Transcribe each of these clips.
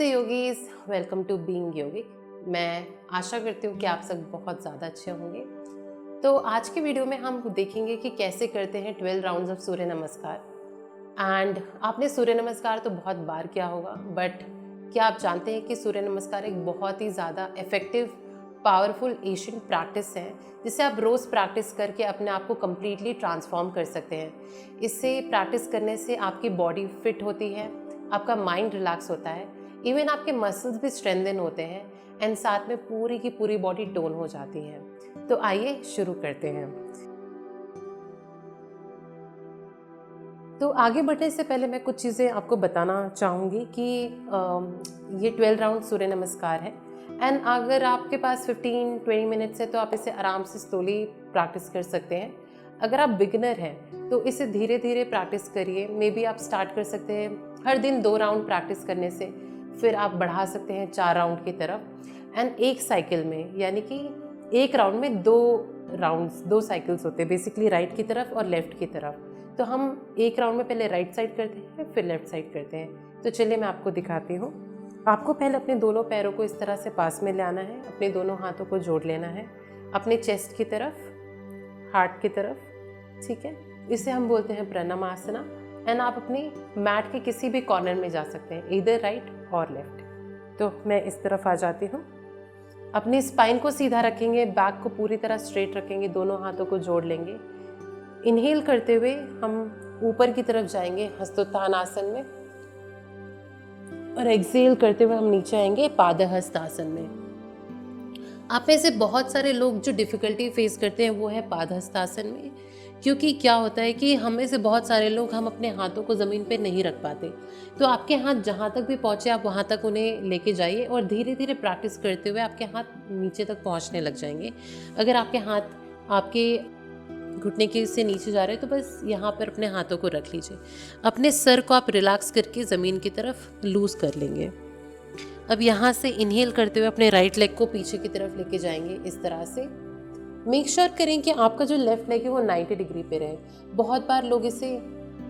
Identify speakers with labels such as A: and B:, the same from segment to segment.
A: नमस्ते yogis, welcome to being योगिक। मैं आशा करती हूँ कि आप सब बहुत ज़्यादा अच्छे होंगे। तो आज के वीडियो में हम देखेंगे कि कैसे करते हैं 12 राउंड्स ऑफ सूर्य नमस्कार। एंड आपने सूर्य नमस्कार तो बहुत बार किया होगा, बट क्या आप जानते हैं कि सूर्य नमस्कार एक बहुत ही ज़्यादा इफेक्टिव पावरफुल एशियन प्रैक्टिस है, जिसे आप रोज़ प्रैक्टिस करके अपने आप को कम्प्लीटली ट्रांसफॉर्म कर सकते हैं। इससे प्रैक्टिस करने से आपकी बॉडी फिट होती है, आपका माइंड रिलैक्स होता है, इवन आपके मसल्स भी स्ट्रेंथन होते हैं एंड साथ में पूरी की पूरी बॉडी टोन हो जाती है। तो आइए शुरू करते हैं। तो आगे बढ़ने से पहले मैं कुछ चीज़ें आपको बताना चाहूँगी कि ये 12 राउंड सूर्य नमस्कार है एंड अगर आपके पास 15-20 मिनट्स है तो आप इसे आराम से स्लोली प्रैक्टिस कर सकते हैं। अगर आप बिगिनर हैं तो इसे धीरे धीरे प्रैक्टिस करिए। मे बी आप स्टार्ट कर सकते हैं हर दिन 2 राउंड प्रैक्टिस करने से, फिर आप बढ़ा सकते हैं 4 राउंड की तरफ। एंड एक साइकिल में, यानी कि एक राउंड में 2 साइकिल्स होते हैं, बेसिकली राइट की तरफ और लेफ्ट की तरफ। तो हम एक राउंड में पहले राइट साइड करते हैं, फिर लेफ्ट साइड करते हैं। तो चलिए मैं आपको दिखाती हूँ। आपको पहले अपने दोनों पैरों को इस तरह से पास में लाना है, अपने दोनों हाथों को जोड़ लेना है अपने चेस्ट की तरफ, हार्ट की तरफ, ठीक है। इसे हम बोलते हैं प्रणामासना। एंड आप अपनी मैट के किसी भी कॉर्नर में जा सकते हैं, इधर राइट और लेफ्ट। तो मैं इस तरफ आ जाती हूँ। अपनी स्पाइन को सीधा रखेंगे, बैक को पूरी तरह स्ट्रेट रखेंगे, दोनों हाथों को जोड़ लेंगे। इनहेल करते हुए हम ऊपर की तरफ जाएंगे हस्तोत्थानासन में, और एक्सहेल करते हुए हम नीचे आएंगे पादहस्तासन में। आप में से बहुत सारे लोग जो डिफ़िकल्टी फेस करते हैं वो है पादहस्तासन में, क्योंकि क्या होता है कि हम में से बहुत सारे लोग हम अपने हाथों को ज़मीन पे नहीं रख पाते। तो आपके हाथ जहाँ तक भी पहुँचे आप वहाँ तक उन्हें लेके जाइए और धीरे धीरे प्रैक्टिस करते हुए आपके हाथ नीचे तक पहुँचने लग जाएंगे। अगर आपके हाथ आपके घुटने के से नीचे जा रहे हैं तो बस यहाँ पर अपने हाथों को रख लीजिए। अपने सर को आप रिलैक्स करके ज़मीन की तरफ लूज़ कर लेंगे। अब यहाँ से इनहेल करते हुए अपने राइट लेग को पीछे की तरफ लेके जाएंगे इस तरह से। मेक श्योर करें कि आपका जो लेफ्ट लेग है वो 90 डिग्री पे रहे। बहुत बार लोग इसे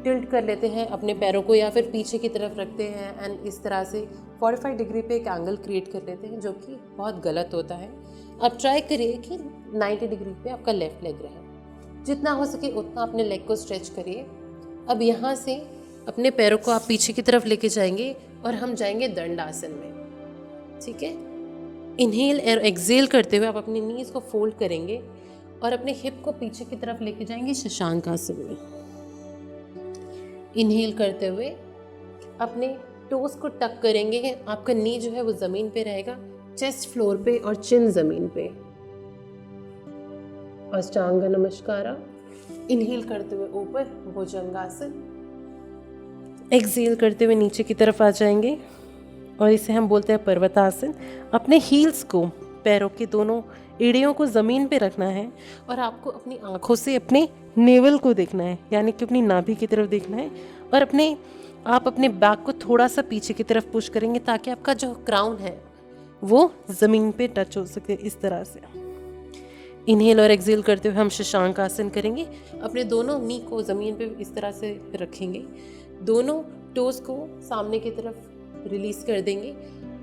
A: टिल्ट कर लेते हैं अपने पैरों को, या फिर पीछे की तरफ रखते हैं एंड इस तरह से 45 डिग्री पे एक एंगल क्रिएट कर लेते हैं, जो कि बहुत गलत होता है। अब ट्राई करिए कि 90 डिग्री पे आपका लेफ्ट लेग रहे। जितना हो सके उतना अपने लेग को स्ट्रेच करिए। अब यहाँ से अपने पैरों को आप पीछे की तरफ लेके जाएंगे और हम जाएंगे दंडासन में, ठीक है। इनहेल और एक्सहेल करते हुए आप अपनी नीज को फोल्ड करेंगे और अपने हिप को पीछे की तरफ लेके जाएंगे शशांक आसन में। इनहेल करते हुए अपने टोस को टक करेंगे, आपका नी जो है वो जमीन पे रहेगा, चेस्ट फ्लोर पे और चिन जमीन पे। अष्टांग नमस्कार। इनहेल करते हुए ऊपर भुजंगासन, एक्सहेल करते हुए नीचे की तरफ आ जाएंगे और इसे हम बोलते हैं पर्वतासन। अपने हील्स को, पैरों के दोनों एड़ियों को ज़मीन पे रखना है और आपको अपनी आँखों से अपने नेवल को देखना है, यानी कि अपनी नाभि की तरफ देखना है, और आप अपने बैक को थोड़ा सा पीछे की तरफ पुश करेंगे ताकि आपका जो क्राउन है वो ज़मीन पे टच हो सके, इस तरह से। इनहेल और एक्सहेल करते हुए हम शशांक आसन करेंगे। अपने दोनों नी को ज़मीन पे इस तरह से रखेंगे, दोनों टोस को सामने की तरफ रिलीज कर देंगे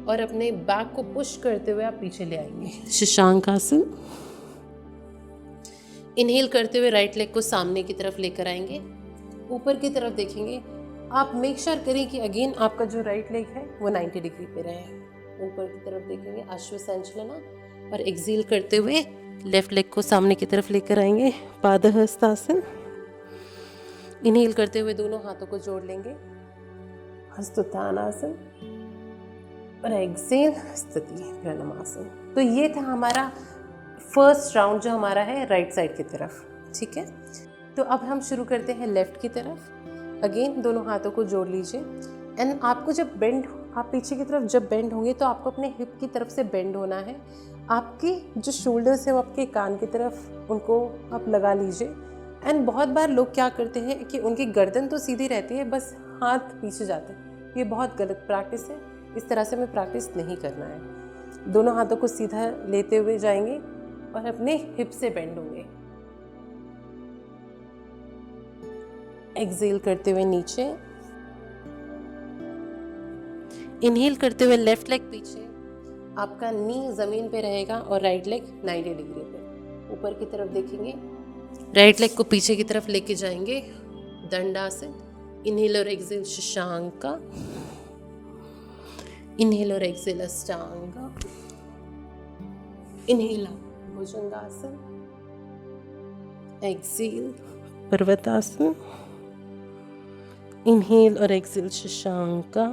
A: और अपने बैक को पुश करते हुए आप पीछे ले आएंगे, शशांक आसन। इनहेल करते हुए राइट लेग को सामने की तरफ लेकर आएंगे, ऊपर की तरफ देखेंगे। आप मेक श्योर करें कि अगेन आपका जो राइट लेग है वो 90 डिग्री पे रहे। ऊपर की तरफ देखेंगे अश्वसंचलना, और एक्सहेल करते हुए लेफ्ट लेग को सामने की तरफ लेकर आएंगे, पादहस्तासन। इनहेल करते हुए दोनों हाथों को जोड़ लेंगे, हस्तोत्थानासन, और एक्सहेल स्थिति प्रणामासन। तो ये था हमारा फर्स्ट राउंड जो हमारा है राइट साइड की तरफ, ठीक है। तो अब हम शुरू करते हैं लेफ्ट की तरफ। अगेन दोनों हाथों को जोड़ लीजिए एंड आपको आप पीछे की तरफ जब बेंड होंगे तो आपको अपने हिप की तरफ से बेंड होना है। आपकी जो शोल्डर्स है वो आपके कान की तरफ, उनको आप लगा लीजिए। एंड बहुत बार लोग क्या करते हैं कि उनकी गर्दन तो सीधी रहती है, बस हाथ पीछे जाते हैं। ये बहुत गलत प्रैक्टिस है, इस तरह से हमें प्रैक्टिस नहीं करना है। दोनों हाथों को सीधा लेते हुए जाएंगे और अपने हिप से बेंड होंगे। एक्सहेल करते हुए नीचे, इनहेल करते हुए लेफ्ट लेग पीछे, आपका नी ज़मीन पे रहेगा और राइट लेग 90 डिग्री पे ऊपर की तरफ देखेंगे। राइट लेग को पीछे की तरफ लेके जाएंगे, दंडासन। इनहेल और एक्सेल शशांका, इनहेल और Excel ashtanga, inhale bhujangasana, exhale parvatasana, inhale और एक्सेल शशांका।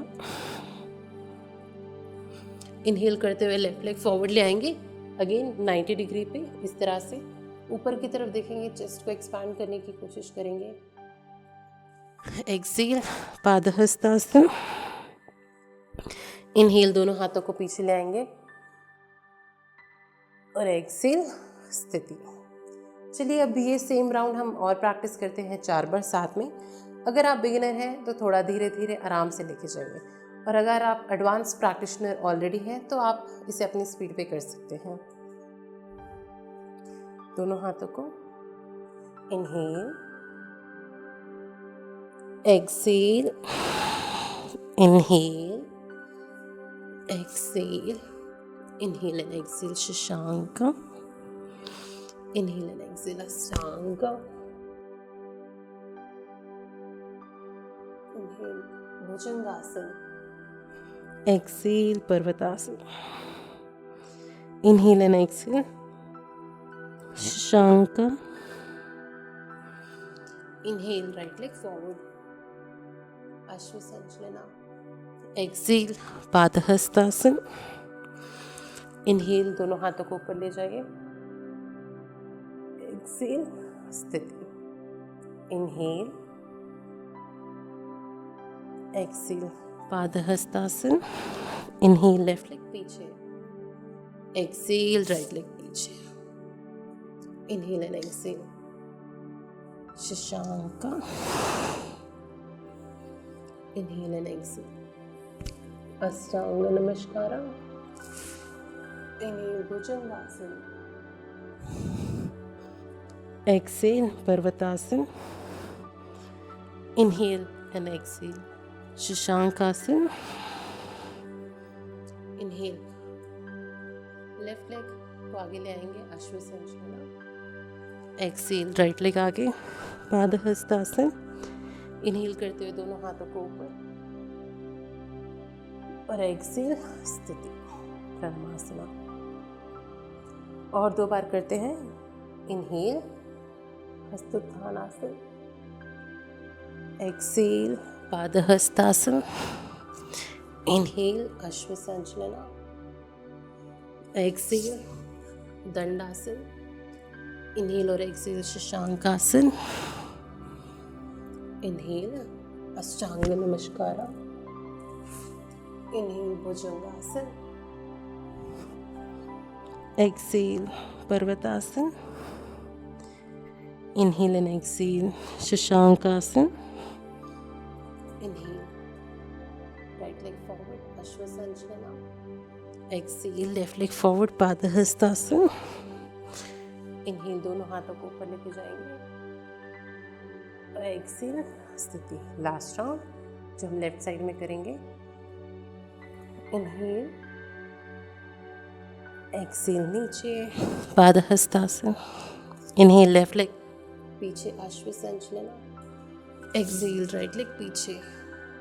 A: इनहेल करते हुए लेफ्ट लेग फॉरवर्ड ले आएंगे, अगेन 90 डिग्री पे इस तरह से ऊपर की तरफ देखेंगे, चेस्ट को एक्सपैंड करने की कोशिश करेंगे। एक्सेल पादहस्तासन, इनहेल दोनों हाथों को पीछे ले आएंगे और एक्सेल स्थिति। चलिए अब ये सेम राउंड हम और प्रैक्टिस करते हैं 4 बार साथ में। अगर आप बिगिनर हैं तो थोड़ा धीरे धीरे आराम से लेके जाइए, और अगर आप एडवांस प्रैक्टिशनर ऑलरेडी हैं तो आप इसे अपनी स्पीड पे कर सकते हैं। दोनों हाथों को inhale, exhale, inhale, exhale, inhale and exhale shashanka, inhale and exhale ashtanga, inhale bhujangasana, exhale parvatasana, inhale and exhale shashanka, inhale right leg forward ashwasanchalana, exhale padahastasana, inhale दोनों हाथों को ऊपर ले जाइए, एक्सेल स्थिति, inhale, exhale padahastasana, inhale left leg पीछे, एक्सेल राइट लेग पीछे, inhale and exhale shashanka, inhale and exhale ashtanga namaskara, inhale bhujangasana, exhale parvatasana, inhale and exhale shashankasana, inhale left leg को आगे ले आएंगे अश्वसंचलना, एक्सेल राइट लेग आगे पादहस्तासन, इनहेल करते हुए दोनों हाथों को ऊपर और एक्सेल स्थिति ब्रह्मासना। और 2 बार करते हैं। Inhale hastotthanasana, exhale padahastasana, inhale ashwasanchalana, exhale dandasana, inhale और exhale shashankasana, inhale ashtanga namaskara, inhale bhujangasana, exhale parvatasana, inhale and exhale shashankasana, inhale right leg forward ashwasanchalana, exhale left leg forward padahastasana, inhale दोनों हाथों को ऊपर लेके जाएंगे और एक्सेल स्थिति। लास्ट राउंड जो हम लेफ्ट साइड में करेंगे। इनहेल, एक्सेल नीचे पादहस्तासन, इनहेल लेफ्ट लेग पीछे अश्वसंचलना, एक्सेल राइट लेग पीछे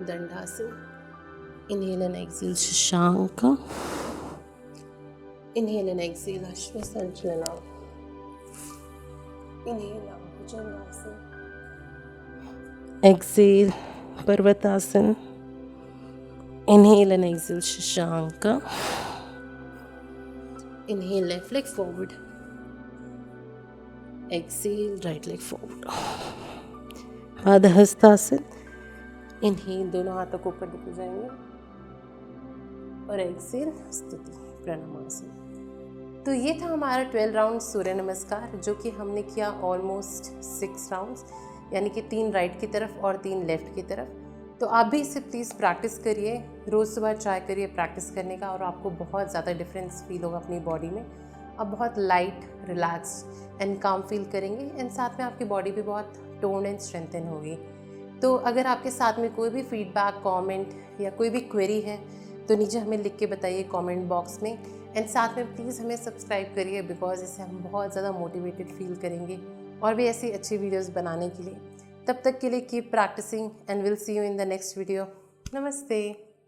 A: dandasana, inhale and exhale shashanka, inhale and exhale ashwasanchalana, inhale bhujangasana, exhale parvatasana, inhale and exhale shashanka, inhale left leg forward, exhale right leg forward padahastasana, inhale दोनों हाथों को ऊपर लेके जाएंगे और एक्सेल स्थिति प्रणामासन। तो ये था हमारा 12 राउंड सूर्य नमस्कार, जो कि हमने किया ऑलमोस्ट 6 राउंड्स, यानी कि 3 राइट की तरफ और 3 लेफ्ट की तरफ। तो आप भी इसे प्लीज़ प्रैक्टिस करिए, रोज़ सुबह ट्राई करिए प्रैक्टिस करने का, और आपको बहुत ज़्यादा डिफरेंस फील होगा अपनी बॉडी में। आप बहुत लाइट, रिलैक्स एंड काम फील करेंगे, एंड साथ में आपकी बॉडी भी बहुत टोन एंड स्ट्रेंथन होगी। तो अगर आपके साथ में कोई भी फीडबैक, कमेंट या कोई भी क्वेरी है तो नीचे हमें लिख के बताइए कमेंट बॉक्स में। एंड साथ में प्लीज़ हमें सब्सक्राइब करिए, बिकॉज इससे हम बहुत ज़्यादा मोटिवेटेड फील करेंगे और भी ऐसी अच्छी वीडियोस बनाने के लिए। तब तक के लिए keep practicing and will see you in the next video. नमस्ते।